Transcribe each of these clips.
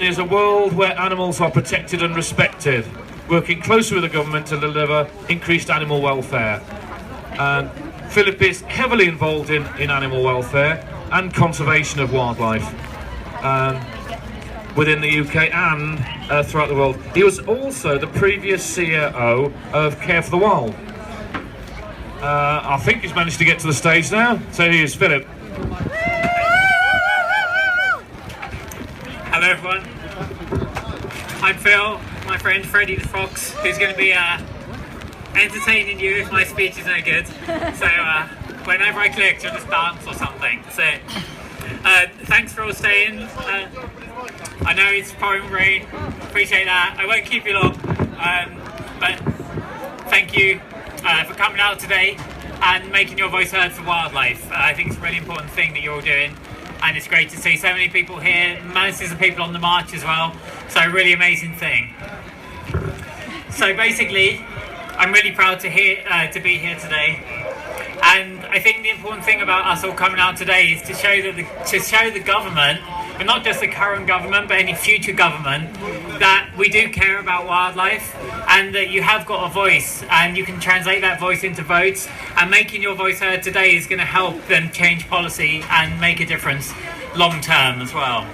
is a world where animals are protected and respected, working closely with the government to deliver increased animal welfare. And Philip is heavily involved in animal welfare and conservation of wildlife within the UK and throughout the world. He was also the previous CEO of Care for the Wild. I think he's managed to get to the stage now, so here's Philip. Hello everyone, I'm Phil, my friend Freddie the Fox, who's going to be entertaining you if my speech is no good. So whenever I click, you'll just dance or something. So thanks for all staying. I know it's pouring rain, appreciate that. I won't keep you long, but thank you for coming out today and making your voice heard for wildlife. I think it's a really important thing that you're all doing. And it's great to see so many people here, masses of people on the march as well. So a really amazing thing. So basically, I'm really proud to be here today. And I think the important thing about us all coming out today is to show the government, but not just the current government, but any future government, that we do care about wildlife and that you have got a voice and you can translate that voice into votes, and making your voice heard today is going to help them change policy and make a difference long term as well.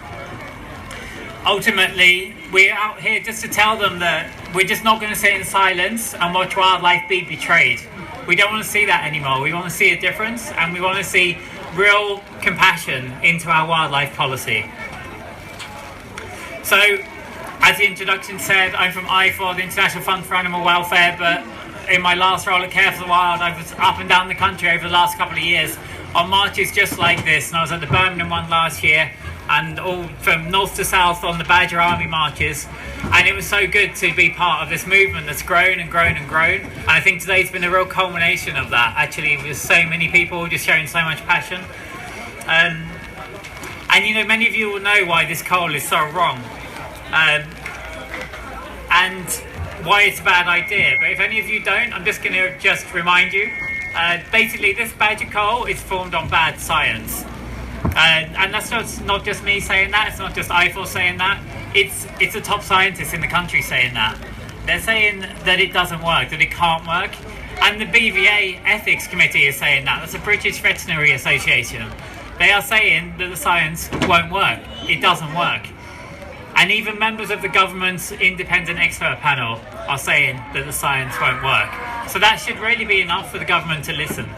Ultimately, we're out here just to tell them that we're just not going to sit in silence and watch wildlife be betrayed. We don't want to see that anymore. We want to see a difference, and we want to see real compassion into our wildlife policy. So, as the introduction said, I'm from IFAW, the International Fund for Animal Welfare, but in my last role at Care for the Wild, I was up and down the country over the last couple of years on marches just like this, and I was at the Birmingham one last year, and all from north to south on the Badger Army marches, and it was so good to be part of this movement that's grown and grown and grown. And I think today's been a real culmination of that, actually, with so many people just showing so much passion. And you know, many of you will know why this coal is so wrong, and why it's a bad idea. But if any of you don't, I'm just going to remind you. Basically, this badger coal is formed on bad science. And that's not just me saying that, it's not just IFAW saying that, it's the top scientists in the country saying that. They're saying that it doesn't work, that it can't work, and the BVA Ethics Committee is saying that. That's the British Veterinary Association. They are saying that the science won't work, it doesn't work. And even members of the government's independent expert panel are saying that the science won't work. So that should really be enough for the government to listen.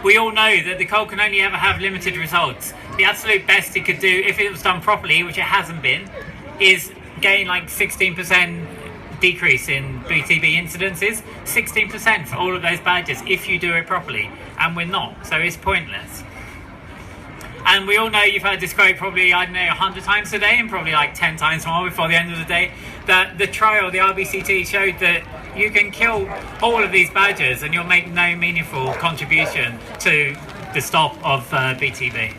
We all know that the coal can only ever have limited results. The absolute best it could do, if it was done properly, which it hasn't been, is gain like 16% decrease in BTB incidences. 16% for all of those badgers if you do it properly. And we're not, so it's pointless. And we all know, you've heard this quote probably, I don't know, 100 times today, and probably like 10 times more before the end of the day, that the trial, the RBCT, showed that you can kill all of these badgers and you'll make no meaningful contribution to the stop of BTB.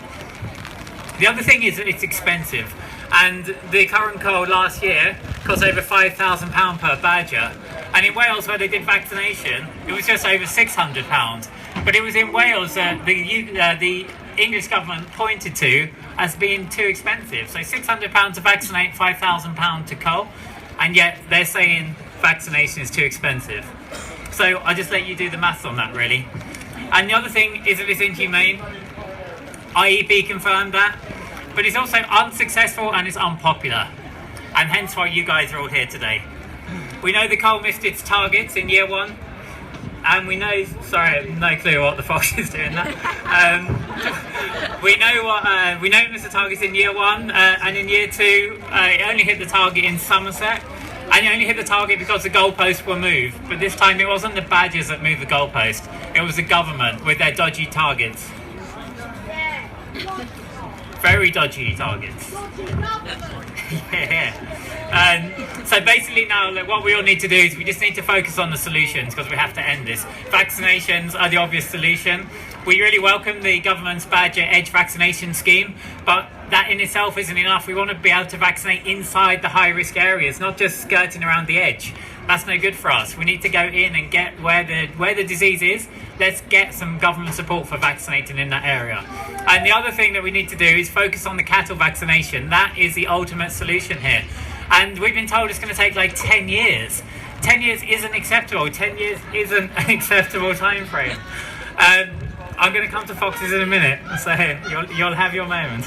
The other thing is that it's expensive, and the current coal last year cost over £5,000 per badger, and in Wales, where they did vaccination, it was just over £600. But it was in Wales that the English government pointed to as being too expensive. So £600 to vaccinate, £5,000 to coal, and yet they're saying vaccination is too expensive. So I just let you do the maths on that, really. And the other thing is that it's inhumane. IEP confirmed that, but it's also unsuccessful and it's unpopular, and hence why you guys are all here today. We know the coal missed its targets in year one, and we know, sorry, I have no clue what the Fox is doing that. We know it missed the targets in year one, and in year two, it only hit the target in Somerset. And it only hit the target because the goalposts were moved. But this time it wasn't the badgers that moved the goalpost. It was the government with their dodgy targets. Very dodgy targets. Yeah. So basically now, what we all need to do is we just need to focus on the solutions, because we have to end this. Vaccinations are the obvious solution. We really welcome the government's Badger Edge vaccination scheme, but that in itself isn't enough. We want to be able to vaccinate inside the high-risk areas, not just skirting around the edge. That's no good for us. We need to go in and get where the disease is. Let's get some government support for vaccinating in that area. And the other thing that we need to do is focus on the cattle vaccination. That is the ultimate solution here. And we've been told it's going to take like 10 years. 10 years isn't acceptable. 10 years isn't an acceptable time frame. I'm going to come to foxes in a minute, so you'll have your moment.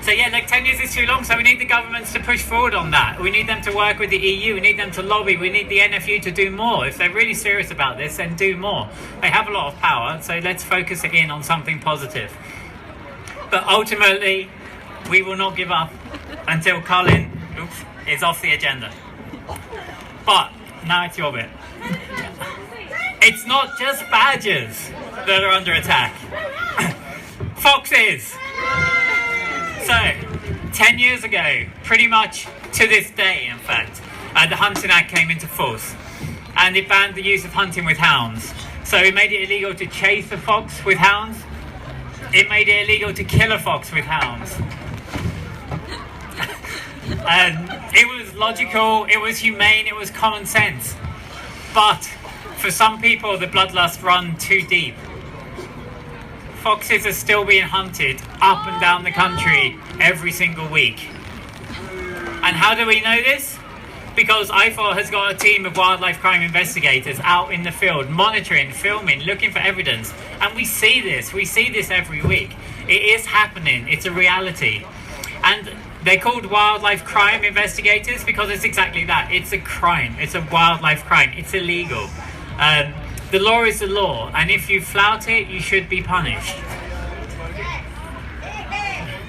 So yeah, like 10 years is too long, so we need the governments to push forward on that. We need them to work with the EU, we need them to lobby, we need the NFU to do more. If they're really serious about this, then do more. They have a lot of power, so let's focus it in on something positive. But ultimately, we will not give up until Colin is off the agenda. But now it's your bit. It's not just badgers that are under attack. Foxes. So, 10 years ago, pretty much to this day, in fact, the Hunting Act came into force, and it banned the use of hunting with hounds. So it made it illegal to chase a fox with hounds. It made it illegal to kill a fox with hounds. It was logical, it was humane, it was common sense. But for some people, the bloodlust run too deep. Foxes are still being hunted up and down the country every single week. And how do we know this? Because IFAW has got a team of wildlife crime investigators out in the field, monitoring, filming, looking for evidence. And we see this every week. It is happening, it's a reality. And they're called wildlife crime investigators because it's exactly that. It's a crime, it's a wildlife crime, it's illegal. The law is the law, and if you flout it, you should be punished.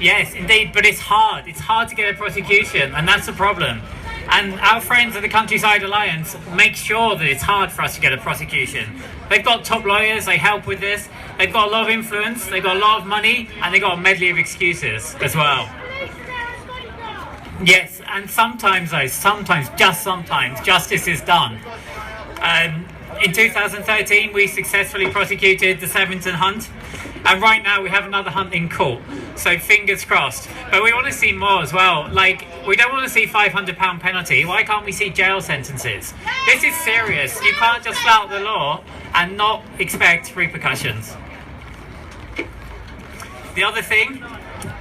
Yes, indeed, but it's hard. It's hard to get a prosecution, and that's the problem. And our friends at the Countryside Alliance make sure that it's hard for us to get a prosecution. They've got top lawyers, they help with this. They've got a lot of influence, they've got a lot of money, and they've got a medley of excuses as well. Yes, and sometimes, just sometimes, justice is done. In 2013, we successfully prosecuted the Sevington hunt, and right now we have another hunt in court, so fingers crossed. But we want to see more as well. Like, we don't want to see £500 penalty. Why can't we see jail sentences? This is serious. You can't just flout the law and not expect repercussions. The other thing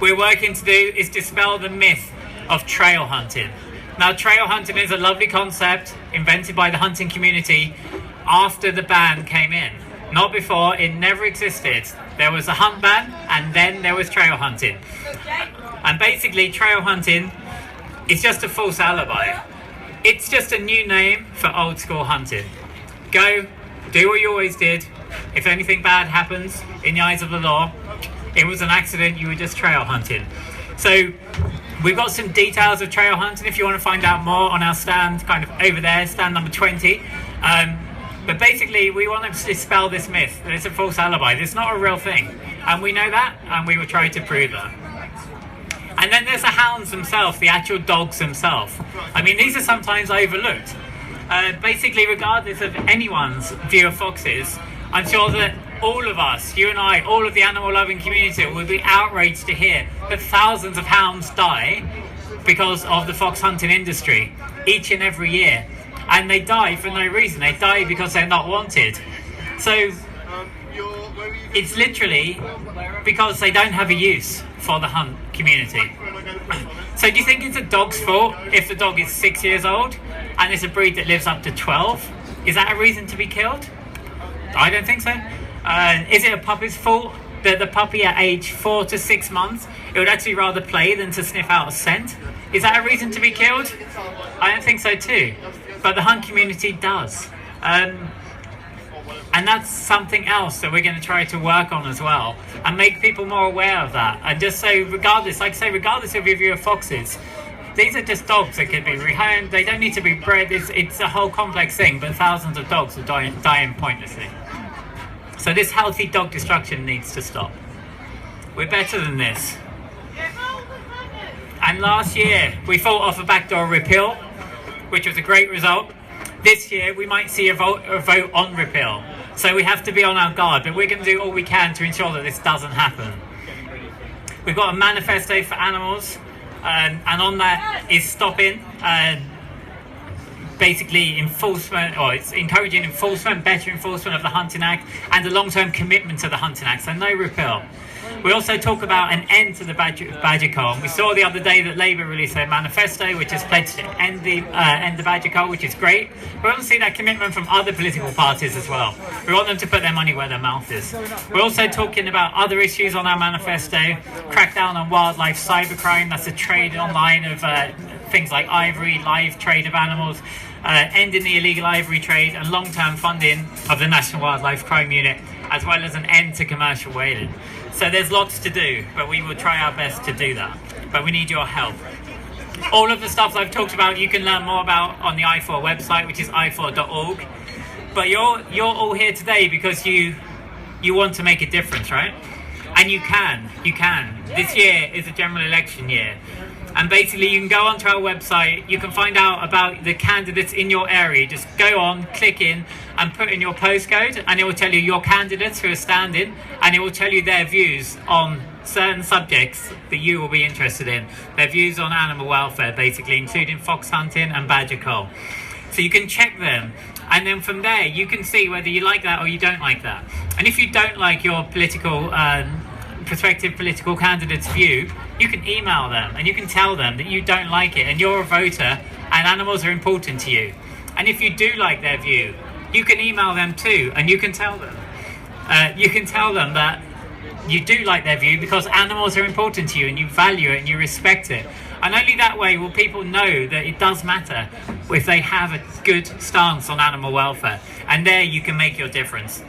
we're working to do is dispel the myth of trail hunting. Now, trail hunting is a lovely concept invented by the hunting community after the ban came in. Not before, it never existed. There was a hunt ban, and then there was trail hunting. And basically, trail hunting is just a false alibi. It's just a new name for old school hunting. Go, do what you always did. If anything bad happens in the eyes of the law, it was an accident, you were just trail hunting. So we've got some details of trail hunting if you want to find out more on our stand, kind of over there, stand number 20. But basically, we want to dispel this myth that it's a false alibi. It's not a real thing. And we know that, and we will try to prove that. And then there's the hounds themselves, the actual dogs themselves. I mean, these are sometimes overlooked. Basically, regardless of anyone's view of foxes, I'm sure that all of us, you and I, all of the animal-loving community will be outraged to hear that thousands of hounds die because of the fox hunting industry each and every year. And they die for no reason. They die because they're not wanted. So it's literally because they don't have a use for the hunt community. So do you think it's a dog's fault if the dog is 6 years old and it's a breed that lives up to 12? Is that a reason to be killed? I don't think so. Is it a puppy's fault that the puppy at age 4 to 6 months, it would actually rather play than to sniff out a scent? Is that a reason to be killed? I don't think so too. But the hunt community does. And that's something else that we're going to try to work on as well, and make people more aware of that. And just say, regardless of your view of foxes, these are just dogs that can be rehomed. They don't need to be bred. It's a whole complex thing, but thousands of dogs are dying pointlessly. So this healthy dog destruction needs to stop. We're better than this. And last year, we fought off a backdoor repeal, which was a great result. This year, we might see a vote on repeal. So we have to be on our guard, but we're going to do all we can to ensure that this doesn't happen. We've got a manifesto for animals, and on that is stopping basically enforcement, or it's encouraging enforcement, better enforcement of the Hunting Act, and a long-term commitment to the Hunting Act, so no repeal. We also talk about an end to the badger cull. We saw the other day that Labour released their manifesto, which has pledged to end the badger cull, which is great. We want to see that commitment from other political parties as well. We want them to put their money where their mouth is. We're also talking about other issues on our manifesto: crack down on wildlife cybercrime, that's the trade online of things like ivory, live trade of animals, ending the illegal ivory trade, and long-term funding of the National Wildlife Crime Unit, as well as an end to commercial whaling. So there's lots to do, but we will try our best to do that. But we need your help. All of the stuff I've talked about, you can learn more about on the IFAW website, which is ifaw.org. But you're all here today because you want to make a difference, right? And you can. This year is a general election year. And basically you can go onto our website, you can find out about the candidates in your area. Just go on, click in and put in your postcode, and it will tell you your candidates who are standing, and it will tell you their views on certain subjects that you will be interested in. Their views on animal welfare, basically, including fox hunting and badger cull. So you can check them, and then from there you can see whether you like that or you don't like that. And if you don't like your prospective political candidate's view, you can email them and you can tell them that you don't like it and you're a voter and animals are important to you. And if you do like their view, you can email them too, and you can tell them that you do like their view because animals are important to you and you value it and you respect it. And only that way will people know that it does matter if they have a good stance on animal welfare. And there you can make your difference.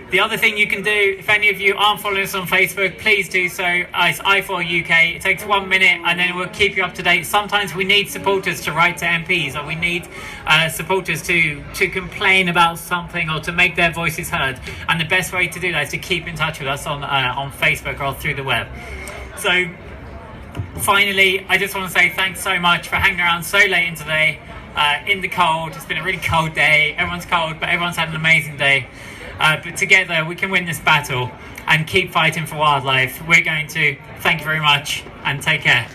The other thing you can do, if any of you aren't following us on Facebook, please do so. It's IFAW UK. It takes 1 minute and then we'll keep you up to date. Sometimes we need supporters to write to MPs, or we need supporters to complain about something or to make their voices heard. And the best way to do that is to keep in touch with us on Facebook or through the web. So finally, I just want to say thanks so much for hanging around so late in today in the cold. It's been a really cold day. Everyone's cold, but everyone's had an amazing day. But together we can win this battle and keep fighting for wildlife. We're going to. Thank you very much and take care.